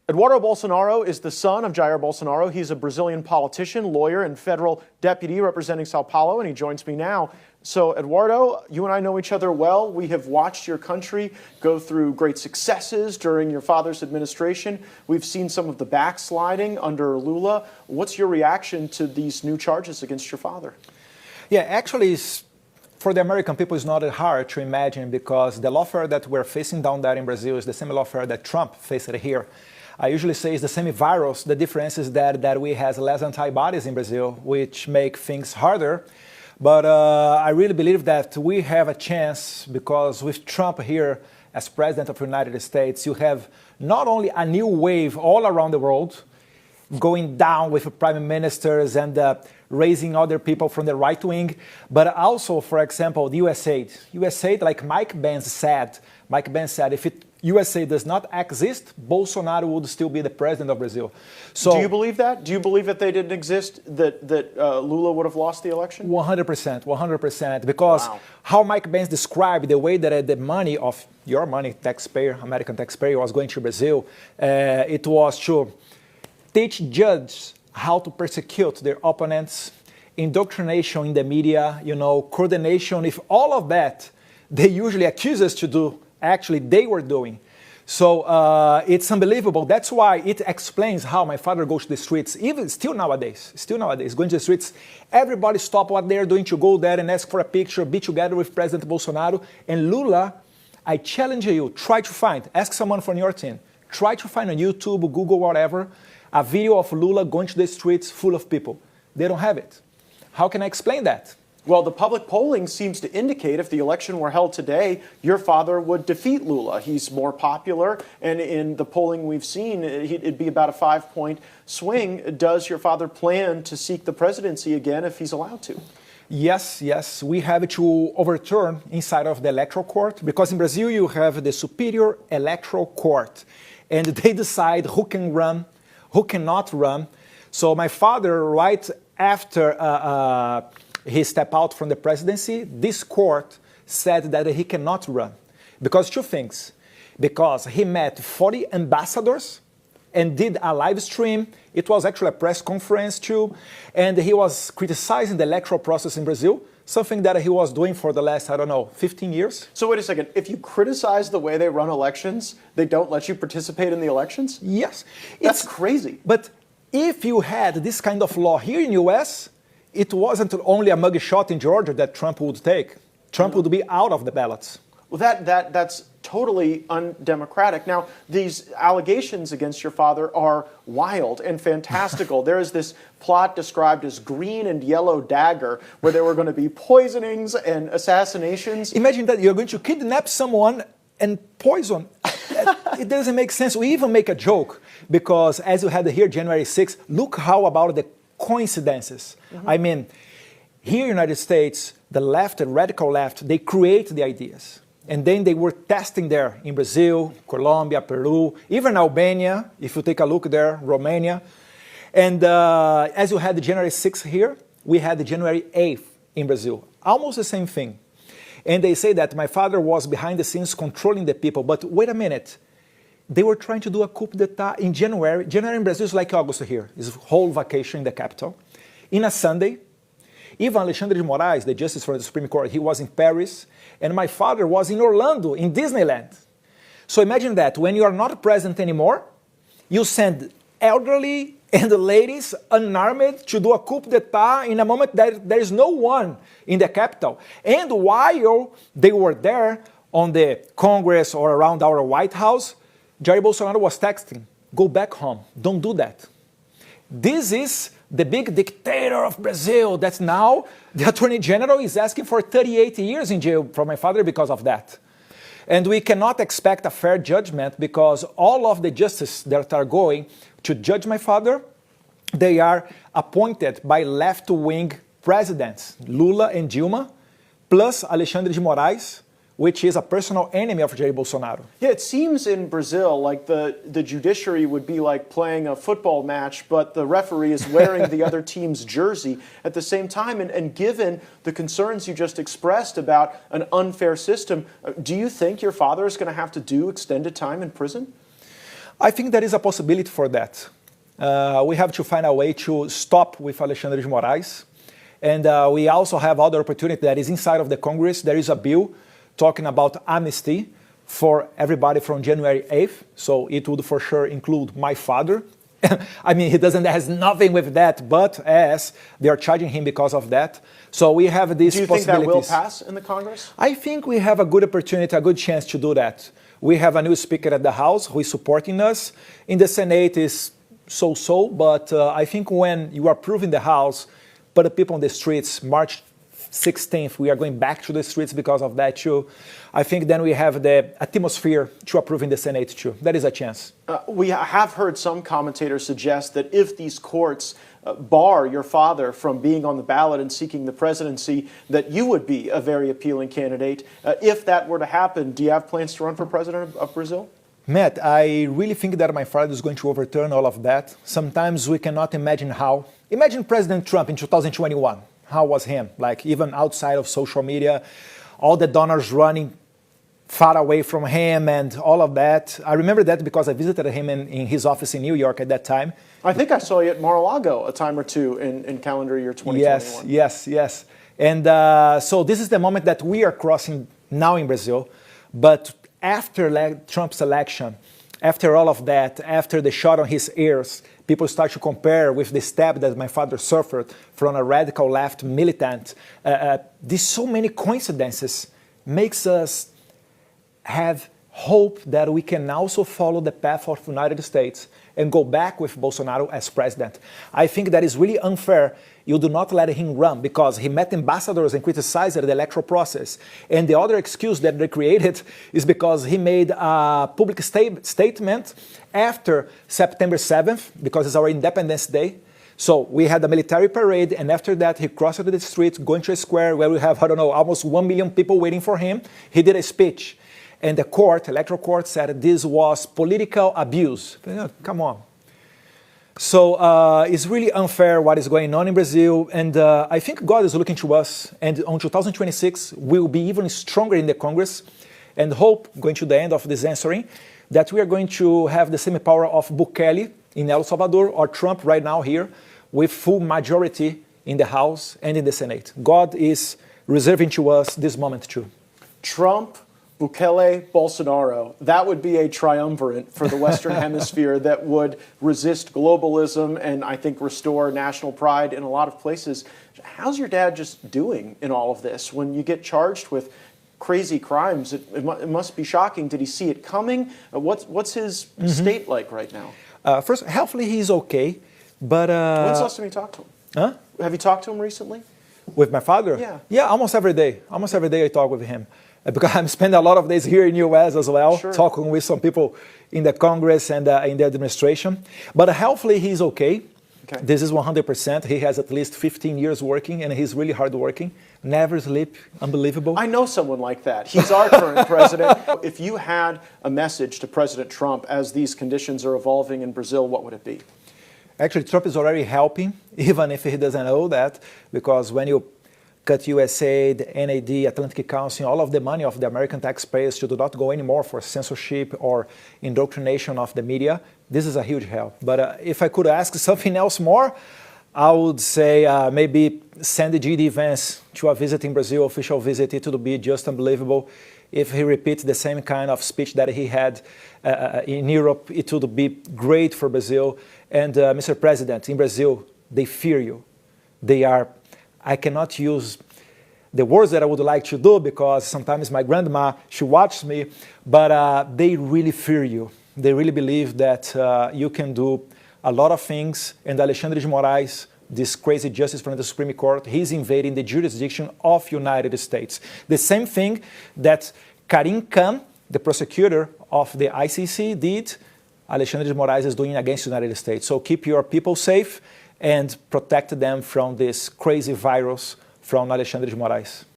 Eduardo Bolsonaro is the son of Jair Bolsonaro. He's a Brazilian politician, lawyer, and federal deputy representing Sao Paulo, and he joins me now. So, Eduardo, you and I know each other well. We have watched your country go through great successes during your father's administration. We've seen some of the backsliding under Lula. What's your reaction to these new charges against your father? Yeah, actually, for the American people, it's not hard to imagine because the lawfare that we're facing down there in Brazil is the same lawfare that Trump faced here. I usually say it's the same virus. The difference is that we have less antibodies in Brazil, which make things harder. But I really believe that we have a chance because with Trump here as President of the United States, you have not only a new wave all around the world, going down with prime ministers and raising other people from the right wing, but also, for example, the USA. USA, like Mike Pence said, if USA does not exist, Bolsonaro would still be the president of Brazil. So, do you believe that? Do you believe that they didn't exist, that Lula would have lost the election? 100%, because wow. How Mike Pence described the way that the money of your money, taxpayer, American taxpayer, was going to Brazil, it was to teach judges how to persecute their opponents, indoctrination in the media, coordination. If all of that, they usually accuse us to do, actually they were doing. So it's unbelievable. That's why it explains how my father goes to the streets, even still nowadays, going to the streets. Everybody stop what they're doing to go there and ask for a picture, be together with President Bolsonaro. And Lula, I challenge you, try to find, ask someone from your team, try to find on YouTube, Google, whatever, a video of Lula going to the streets full of people. They don't have it. How can I explain that? Well, the public polling seems to indicate if the election were held today, your father would defeat Lula. He's more popular, and in the polling we've seen, it'd be about a 5-point swing. Does your father plan to seek the presidency again if he's allowed to? Yes, we have to overturn inside of the electoral court, because in Brazil you have the Superior Electoral Court, and they decide who can run, who cannot run. So my father, right after he stepped out from the presidency, this court said that he cannot run. Because two things. Because he met 40 ambassadors and did a live stream. It was actually a press conference too. And he was criticizing the electoral process in Brazil, something that he was doing for the last, 15 years. So wait a second. If you criticize the way they run elections, they don't let you participate in the elections? Yes. That's crazy. But if you had this kind of law here in the US, it wasn't only a mugshot in Georgia that Trump would take. Trump would be out of the ballots. Well, that's totally undemocratic. Now, these allegations against your father are wild and fantastical. There is this plot described as green and yellow dagger, where there were going to be poisonings and assassinations. Imagine that you're going to kidnap someone and poison. It doesn't make sense. We even make a joke, because as you had here January 6th, look how about the coincidences. Mm-hmm. I mean, here in the United States, the left, the radical left, they create the ideas. And then they were testing there in Brazil, Colombia, Peru, even Albania, if you take a look there, Romania. And as you had the January 6th here, we had the January 8th in Brazil. Almost the same thing. And they say that my father was behind the scenes controlling the people. But wait a minute. They were trying to do a coup d'etat in January. January in Brazil is like August here. It's a whole vacation in the capital. In a Sunday, even Alexandre de Moraes, the justice for the Supreme Court, he was in Paris. And my father was in Orlando, in Disneyland. So imagine that. When you are not present anymore, you send elderly and ladies unarmed to do a coup d'etat in a moment that there is no one in the capital. And while they were there on the Congress or around our White House, Jair Bolsonaro was texting, go back home, don't do that. This is the big dictator of Brazil that now the Attorney General is asking for 38 years in jail for my father because of that. And we cannot expect a fair judgment because all of the justices that are going to judge my father, they are appointed by left-wing presidents, Lula and Dilma, plus Alexandre de Moraes, which is a personal enemy of Jair Bolsonaro. Yeah, it seems in Brazil like the judiciary would be like playing a football match, but the referee is wearing the other team's jersey at the same time. And given the concerns you just expressed about an unfair system, do you think your father is going to have to do extended time in prison? I think there is a possibility for that. We have to find a way to stop with Alexandre de Moraes. And we also have other opportunity that is inside of the Congress. There is a bill talking about amnesty for everybody from January 8th. So it would for sure include my father. I mean, he has nothing with that, but as they are charging him because of that. So we have these possibilities. Do you think that will pass in the Congress? I think we have a good opportunity, a good chance to do that. We have a new speaker at the House who is supporting us. In the Senate is so-so, but I think when you are proving the House, put the people on the streets, March 16th, we are going back to the streets because of that too. I think then we have the atmosphere to approve in the Senate too. That is a chance. We have heard some commentators suggest that if these courts bar your father from being on the ballot and seeking the presidency, that you would be a very appealing candidate. If that were to happen, do you have plans to run for president of Brazil? Matt, I really think that my father is going to overturn all of that. Sometimes we cannot imagine how. Imagine President Trump in 2021. How was him? Like even outside of social media, all the donors running far away from him and all of that. I remember that because I visited him in his office in New York at that time. I think I saw you at Mar-a-Lago a time or two in calendar year 2021. Yes. And so this is the moment that we are crossing now in Brazil. But after Trump's election, after all of that, after the shot on his ears, people start to compare with the stab that my father suffered from a radical left militant. These so many coincidences makes us have hope that we can also follow the path of the United States and go back with Bolsonaro as president. I think that is really unfair. You do not let him run because he met ambassadors and criticized the electoral process. And the other excuse that they created is because he made a public statement after September 7th, because it's our Independence Day. So we had a military parade, and after that he crossed the street, going to a square where we have, I don't know, almost 1 million people waiting for him. He did a speech. And the court, electoral court, said this was political abuse. Come on. So it's really unfair what is going on in Brazil. And I think God is looking to us. And on 2026, we will be even stronger in the Congress. And hope, going to the end of this answering, that we are going to have the same power of Bukele in El Salvador or Trump right now here with full majority in the House and in the Senate. God is reserving to us this moment too. Trump, Bukele, Bolsonaro, that would be a triumvirate for the Western Hemisphere that would resist globalism and I think restore national pride in a lot of places. How's your dad just doing in all of this? When you get charged with crazy crimes, it must be shocking. Did he see it coming? What's his state like right now? First, hopefully he's okay. But when's the last time you talked to him? Huh? Have you talked to him recently? With my father? Yeah. Yeah, almost every day. Almost every day I talk with him. Because I'm spending a lot of days here in the U.S. as well, sure. Talking with some people in the Congress and in the administration. But hopefully he's okay. This is 100%. He has at least 15 years working, and he's really hardworking. Never sleep. Unbelievable. I know someone like that. He's our current president. If you had a message to President Trump as these conditions are evolving in Brazil, what would it be? Actually, Trump is already helping, even if he doesn't know that, because when you cut USAID, NAD, Atlantic Council, all of the money of the American taxpayers to do not go anymore for censorship or indoctrination of the media, this is a huge help. But if I could ask something else more, I would say maybe send G.D. Vance to a visit in Brazil, official visit. It would be just unbelievable. If he repeats the same kind of speech that he had in Europe, it would be great for Brazil. And Mr. President, in Brazil, they fear you. They are, I cannot use the words that I would like to do because sometimes my grandma, she watches me, but they really fear you. They really believe that you can do a lot of things. And Alexandre de Moraes, this crazy justice from the Supreme Court, he's invading the jurisdiction of United States. The same thing that Karim Khan, the prosecutor of the ICC, did, Alexandre de Moraes is doing against the United States. So keep your people safe and protect them from this crazy virus from Alexandre de Moraes.